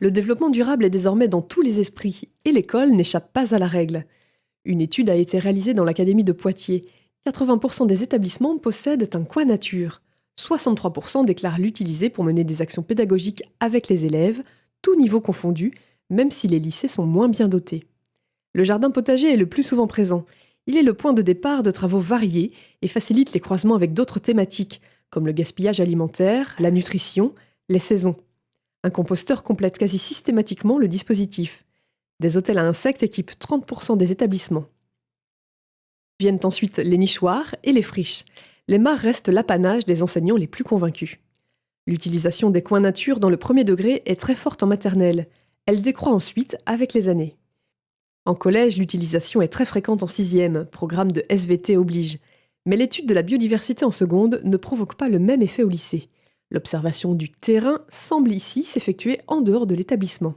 Le développement durable est désormais dans tous les esprits et l'école n'échappe pas à la règle. Une étude a été réalisée dans l'Académie de Poitiers. 80% des établissements possèdent un coin nature. 63% déclarent l'utiliser pour mener des actions pédagogiques avec les élèves, tous niveaux confondus, même si les lycées sont moins bien dotés. Le jardin potager est le plus souvent présent. Il est le point de départ de travaux variés et facilite les croisements avec d'autres thématiques, comme le gaspillage alimentaire, la nutrition, les saisons. Un composteur complète quasi systématiquement le dispositif. Des hôtels à insectes équipent 30% des établissements. Viennent ensuite les nichoirs et les friches. Les mares restent l'apanage des enseignants les plus convaincus. L'utilisation des coins nature dans le premier degré est très forte en maternelle. Elle décroît ensuite avec les années. En collège, l'utilisation est très fréquente en 6e, programme de SVT oblige. Mais l'étude de la biodiversité en seconde ne provoque pas le même effet au lycée. L'observation du terrain semble ici s'effectuer en dehors de l'établissement.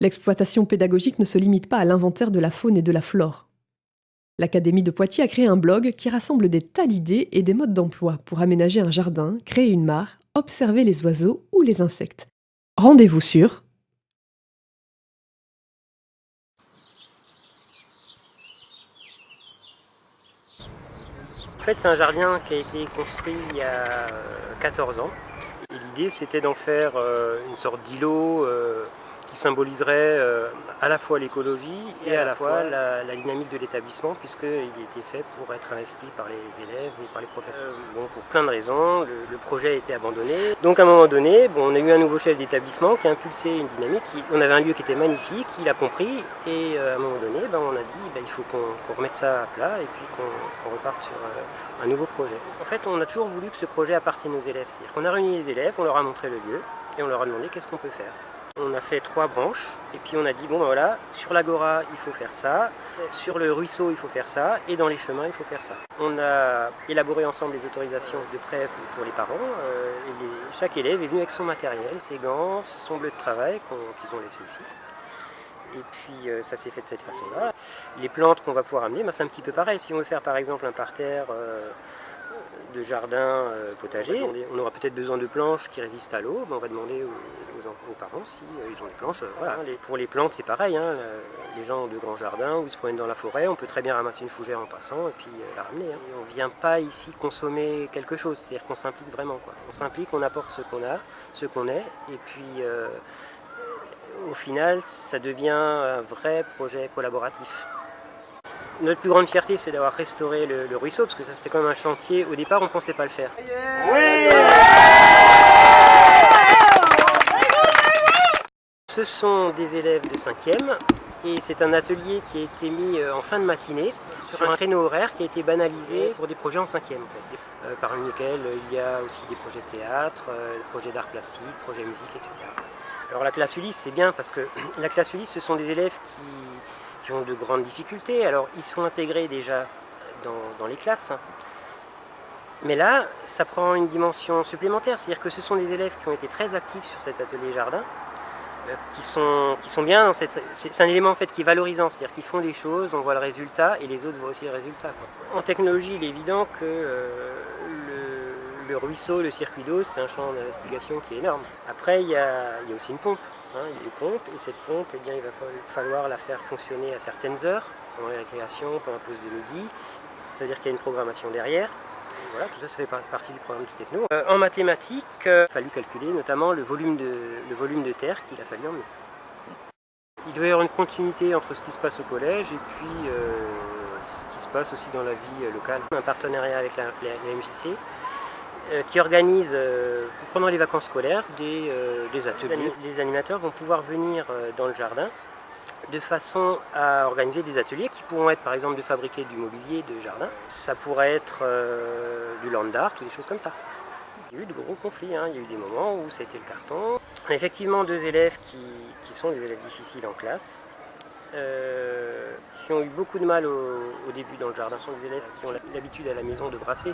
L'exploitation pédagogique ne se limite pas à l'inventaire de la faune et de la flore. L'Académie de Poitiers a créé un blog qui rassemble des tas d'idées et des modes d'emploi pour aménager un jardin, créer une mare, observer les oiseaux ou les insectes. Rendez-vous sur En fait, c'est un jardin qui a été construit il y a 14 ans. Et l'idée, c'était d'en faire une sorte d'îlot qui symboliserait à la fois l'écologie et à la fois la dynamique de l'établissement, puisqu'il était fait pour être investi par les élèves ou par les professeurs. Bon, pour plein de raisons, le projet a été abandonné. Donc à un moment donné, on a eu un nouveau chef d'établissement qui a impulsé une dynamique. On avait un lieu qui était magnifique, il a compris, et à un moment donné, on a dit il faut qu'on remette ça à plat et puis qu'on reparte sur un nouveau projet. En fait, on a toujours voulu que ce projet appartienne aux élèves. C'est-à-dire qu'on a réuni les élèves, on leur a montré le lieu et on leur a demandé qu'est-ce qu'on peut faire. On a fait 3 branches et puis on a dit voilà, sur l'agora il faut faire ça, sur le ruisseau il faut faire ça et dans les chemins il faut faire ça. On a élaboré ensemble les autorisations de prêt pour les parents. Chaque élève est venu avec son matériel, ses gants, son bleu de travail qu'ils ont laissé ici. Et puis ça s'est fait de cette façon-là. Les plantes qu'on va pouvoir amener, c'est un petit peu pareil. Si on veut faire par exemple un parterre de jardin potager, on aura peut-être besoin de planches qui résistent à l'eau. On va demander aux parents si ils ont des planches. Voilà. Pour les plantes, c'est pareil. Les gens ont de grands jardins où ils se promènent dans la forêt. On peut très bien ramasser une fougère en passant et puis la ramener. Et on ne vient pas ici consommer quelque chose. C'est-à-dire qu'on s'implique vraiment. On s'implique, on apporte ce qu'on a, ce qu'on est. Et puis au final, ça devient un vrai projet collaboratif. Notre plus grande fierté, c'est d'avoir restauré le ruisseau, parce que ça c'était quand même un chantier. Au départ, on ne pensait pas le faire. Oui. Ce sont des élèves de 5e, et c'est un atelier qui a été mis en fin de matinée, sur un créneau horaire qui a été banalisé pour des projets en 5e. En fait. Parmi lesquels il y a aussi des projets théâtre, des projets d'art plastique, projets musique, etc. Alors la classe Ulysse, c'est bien parce que la classe Ulysse, ce sont des élèves qui ont de grandes difficultés. Alors ils sont intégrés déjà dans les classes. Mais là, ça prend une dimension supplémentaire. C'est-à-dire que ce sont des élèves qui ont été très actifs sur cet atelier jardin, qui sont bien dans cette... C'est un élément en fait qui est valorisant. C'est-à-dire qu'ils font des choses, on voit le résultat et les autres voient aussi le résultat. En technologie, il est évident que le ruisseau, le circuit d'eau, c'est un champ d'investigation qui est énorme. Après, il y a aussi une pompe. Il y a une pompe, et cette pompe, il va falloir la faire fonctionner à certaines heures, pendant les récréations, pendant la pause de midi. Ça veut dire qu'il y a une programmation derrière. Et voilà, tout ça, ça fait partie du programme du techno. En mathématiques, il a fallu calculer notamment le volume de terre qu'il a fallu emmener. Il doit y avoir une continuité entre ce qui se passe au collège et puis ce qui se passe aussi dans la vie locale. Un partenariat avec la MJC. Qui organise pendant les vacances scolaires des ateliers. Les animateurs vont pouvoir venir dans le jardin de façon à organiser des ateliers qui pourront être par exemple de fabriquer du mobilier de jardin. Ça pourrait être du land art ou des choses comme ça. Il y a eu de gros conflits, il y a eu des moments où ça a été le carton. On a effectivement 2 élèves qui sont des élèves difficiles en classe, qui ont eu beaucoup de mal au début dans le jardin. Ce sont des élèves qui ont l'habitude à la maison de brasser.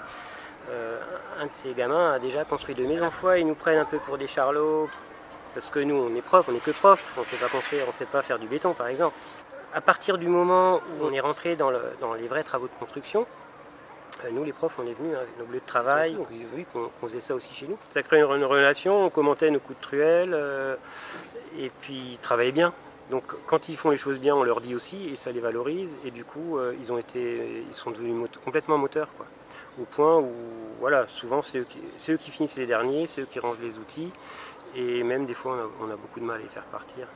Un de ces gamins a déjà construit 2 maisons. Fois, ils nous prennent un peu pour des charlots, parce que nous, on est profs, on n'est que profs, on ne sait pas construire, on ne sait pas faire du béton, par exemple. À partir du moment où on est rentré dans les vrais travaux de construction, Nous, les profs, on est venus avec nos bleus de travail, donc ils ont vu qu'on faisait ça aussi chez nous. Ça crée une relation, on commentait nos coups de truelle, et puis ils travaillaient bien. Donc quand ils font les choses bien, on leur dit aussi, et ça les valorise, et du coup, ils sont devenus complètement moteurs, quoi. Au point où, voilà, souvent c'est eux qui finissent les derniers, c'est eux qui rangent les outils, et même des fois on a beaucoup de mal à les faire partir.